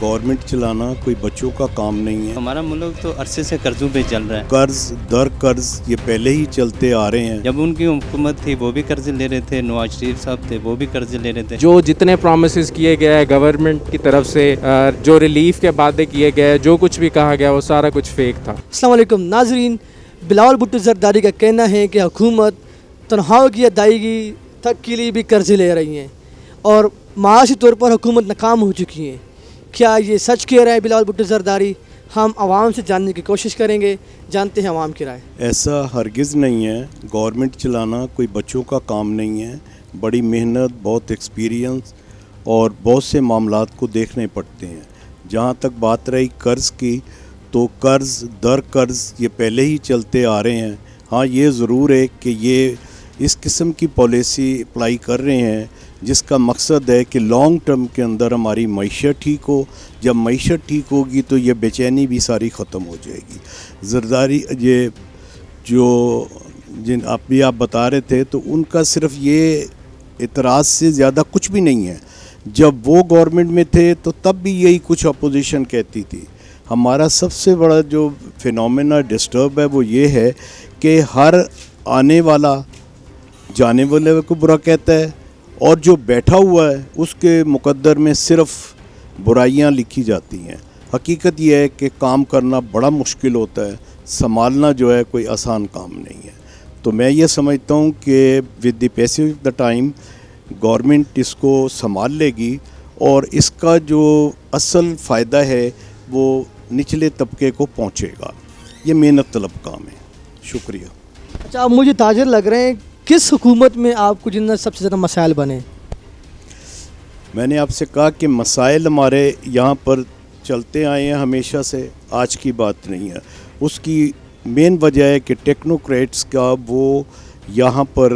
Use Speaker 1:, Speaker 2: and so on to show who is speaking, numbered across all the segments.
Speaker 1: Government چلانا کوئی بچوں کا کام نہیں ہے۔
Speaker 2: ہمارا ملک تو عرصے سے قرضوں پہ چل رہا ہے،
Speaker 1: قرض در قرض یہ پہلے ہی چلتے آ رہے ہیں۔
Speaker 2: جب ان کی حکومت تھی وہ بھی قرض لے رہے تھے، نواز شریف صاحب تھے وہ بھی قرض لے رہے تھے۔
Speaker 3: جو جتنے پرومسز کیے گئے ہیں گورنمنٹ کی طرف سے، جو ریلیف کے وعدے کیے گئے، جو کچھ بھی کہا گیا وہ سارا کچھ فیک تھا۔
Speaker 4: السلام علیکم ناظرین، بلاول بھٹو زرداری کا کہنا ہے کہ حکومت تنخواہوں کی ادائیگی تک کے لیے بھی قرض لے رہی ہیں اور معاشی طور پر حکومت ناکام ہو چکی ہے۔ کیا یہ سچ کہہ رہے ہیں بلاول بھٹو زرداری؟ ہم عوام سے جاننے کی کوشش کریں گے، جانتے ہیں عوام کی رائے۔
Speaker 1: ایسا ہرگز نہیں ہے، گورنمنٹ چلانا کوئی بچوں کا کام نہیں ہے۔ بڑی محنت، بہت ایکسپیرینس اور بہت سے معاملات کو دیکھنے پڑتے ہیں۔ جہاں تک بات رہی قرض کی، تو قرض در قرض یہ پہلے ہی چلتے آ رہے ہیں۔ ہاں یہ ضرور ہے کہ یہ اس قسم کی پالیسی اپلائی کر رہے ہیں جس کا مقصد ہے کہ لانگ ٹرم کے اندر ہماری معیشت ٹھیک ہو۔ جب معیشت ٹھیک ہوگی تو یہ بے چینی بھی ساری ختم ہو جائے گی۔ زرداری یہ جو آپ بتا رہے تھے تو ان کا صرف یہ اعتراض سے زیادہ کچھ بھی نہیں ہے۔ جب وہ گورنمنٹ میں تھے تو تب بھی یہی کچھ اپوزیشن کہتی تھی۔ ہمارا سب سے بڑا جو فینومینا ڈسٹرب ہے وہ یہ ہے کہ ہر آنے والا جانے والے کو برا کہتا ہے اور جو بیٹھا ہوا ہے اس کے مقدر میں صرف برائیاں لکھی جاتی ہیں۔ حقیقت یہ ہے کہ کام کرنا بڑا مشکل ہوتا ہے، سنبھالنا جو ہے کوئی آسان کام نہیں ہے۔ تو میں یہ سمجھتا ہوں کہ with the passage of the time government اس کو سنبھال لے گی اور اس کا جو اصل فائدہ ہے وہ نچلے طبقے کو پہنچے گا۔ یہ محنت طلب کام ہے۔ شکریہ۔
Speaker 4: اچھا، اب مجھے تاجر لگ رہے ہیں، کس حکومت میں آپ کو جن سب سے زیادہ مسائل بنے؟
Speaker 1: میں نے آپ سے کہا کہ مسائل ہمارے یہاں پر چلتے آئے ہیں ہمیشہ سے، آج کی بات نہیں ہے۔ اس کی مین وجہ ہے کہ ٹیکنوکریٹس کا وہ یہاں پر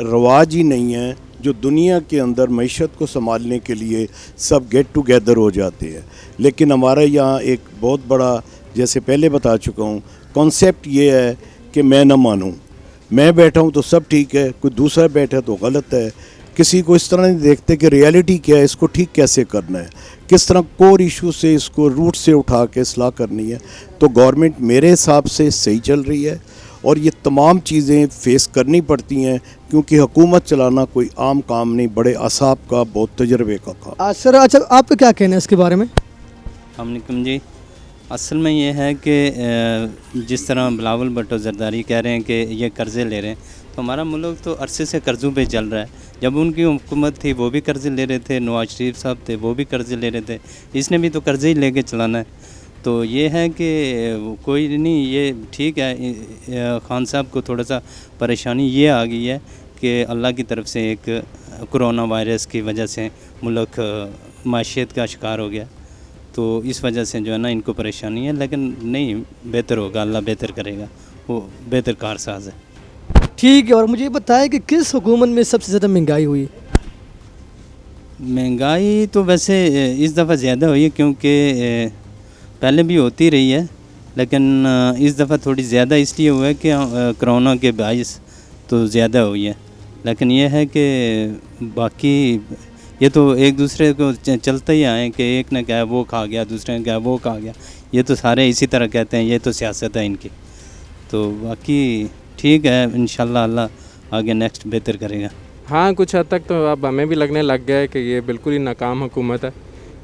Speaker 1: رواج ہی نہیں ہے جو دنیا کے اندر معیشت کو سنبھالنے کے لیے سب گیٹ ٹوگیدر ہو جاتے ہیں۔ لیکن ہمارے یہاں ایک بہت بڑا، جیسے پہلے بتا چکا ہوں، کانسیپٹ یہ ہے کہ میں نہ مانوں، میں بیٹھا ہوں تو سب ٹھیک ہے، کوئی دوسرا بیٹھا تو غلط ہے۔ کسی کو اس طرح نہیں دیکھتے کہ ریالٹی کیا ہے، اس کو ٹھیک کیسے کرنا ہے، کس طرح کور ایشو سے اس کو روٹ سے اٹھا کے اصلاح کرنی ہے۔ تو گورنمنٹ میرے حساب سے صحیح چل رہی ہے اور یہ تمام چیزیں فیس کرنی پڑتی ہیں کیونکہ حکومت چلانا کوئی عام کام نہیں، بڑے اعصاب کا، بہت تجربے کا کام۔
Speaker 4: سر، اچھا آپ کا کیا کہنا ہے اس کے بارے میں؟
Speaker 2: السلام علیکم جی۔ اصل میں یہ ہے کہ جس طرح بلاول بھٹو زرداری کہہ رہے ہیں کہ یہ قرضے لے رہے ہیں، تو ہمارا ملک تو عرصے سے قرضوں پہ چل رہا ہے۔ جب ان کی حکومت تھی وہ بھی قرض لے رہے تھے، نواز شریف صاحب تھے وہ بھی قرض لے رہے تھے، اس نے بھی تو قرضے ہی لے کے چلانا ہے۔ تو یہ ہے کہ کوئی نہیں، یہ ٹھیک ہے۔ خان صاحب کو تھوڑا سا پریشانی یہ آ گئی ہے کہ اللہ کی طرف سے ایک کرونا وائرس کی وجہ سے ملک معیشت کا شکار ہو گیا، تو اس وجہ سے جو ہے نا ان کو پریشانی ہے، لیکن نہیں، بہتر ہوگا، اللہ بہتر کرے گا، وہ بہتر کارساز ہے۔
Speaker 4: ٹھیک ہے، اور مجھے یہ بتائیں کہ کس حکومت میں سب سے زیادہ مہنگائی ہوئی؟
Speaker 2: مہنگائی تو ویسے اس دفعہ زیادہ ہوئی ہے، کیونکہ پہلے بھی ہوتی رہی ہے، لیکن اس دفعہ تھوڑی زیادہ اس لیے ہوا ہے کہ کرونا کے باعث تو زیادہ ہوئی ہے۔ لیکن یہ ہے کہ باقی یہ تو ایک دوسرے کو چلتے ہی آئے کہ ایک نے کہا وہ کھا گیا، دوسرے نے کہا وہ کھا گیا، یہ تو سارے اسی طرح کہتے ہیں، یہ تو سیاست ہے ان کی۔ تو باقی ٹھیک ہے، انشاءاللہ اللہ آگے نیکسٹ بہتر کرے گا۔
Speaker 3: ہاں، کچھ حد تک تو اب ہمیں بھی لگنے لگ گیا ہے کہ یہ بالکل ہی ناکام حکومت ہے۔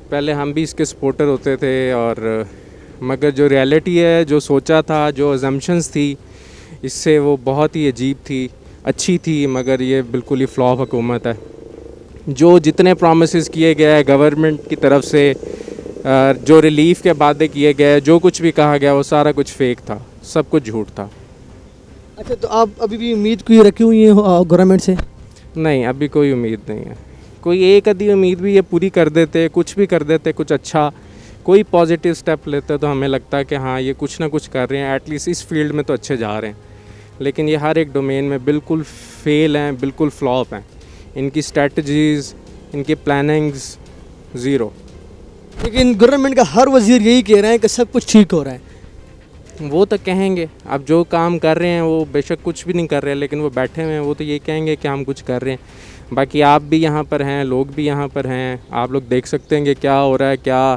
Speaker 3: پہلے ہم بھی اس کے سپورٹر ہوتے تھے، اور مگر جو ریالٹی ہے، جو سوچا تھا، جو ازمپشنز تھی، اس سے وہ بہت ہی عجیب تھی، اچھی تھی، مگر یہ بالکل ہی فلاپ حکومت ہے۔ جو جتنے پرومسز کیے گئے ہیں گورنمنٹ کی طرف سے، جو ریلیف کے وعدے کیے گئے، جو کچھ بھی کہا گیا وہ سارا کچھ فیک تھا، سب کچھ جھوٹ تھا۔
Speaker 4: اچھا، تو آپ ابھی بھی امید کوئی رکھی ہوئی ہیں گورنمنٹ سے؟
Speaker 3: نہیں، ابھی کوئی امید نہیں ہے۔ کوئی ایک آدھی امید بھی یہ پوری کر دیتے، کچھ بھی کر دیتے، کچھ اچھا، کوئی پازیٹیو سٹیپ لیتے تو ہمیں لگتا ہے کہ ہاں یہ کچھ نہ کچھ کر رہے ہیں، ایٹ لیسٹ اس فیلڈ میں تو اچھے جا رہے ہیں۔ لیکن یہ ہر ایک ڈومین میں بالکل فیل ہیں، بالکل فلاپ ہیں۔ ان کی اسٹریٹجیز، ان کی پلاننگز زیرو۔
Speaker 4: لیکن گورنمنٹ کا ہر وزیر یہی کہہ رہے ہیں کہ سب کچھ ٹھیک ہو رہا ہے۔
Speaker 3: وہ تو کہیں گے، اب جو کام کر رہے ہیں وہ بے شک کچھ بھی نہیں کر رہے، لیکن وہ بیٹھے ہوئے ہیں، وہ تو یہ کہیں گے کہ ہم کچھ کر رہے ہیں۔ باقی آپ بھی یہاں پر ہیں، لوگ بھی یہاں پر ہیں، آپ لوگ دیکھ سکتے ہیں کہ کیا ہو رہا ہے، کیا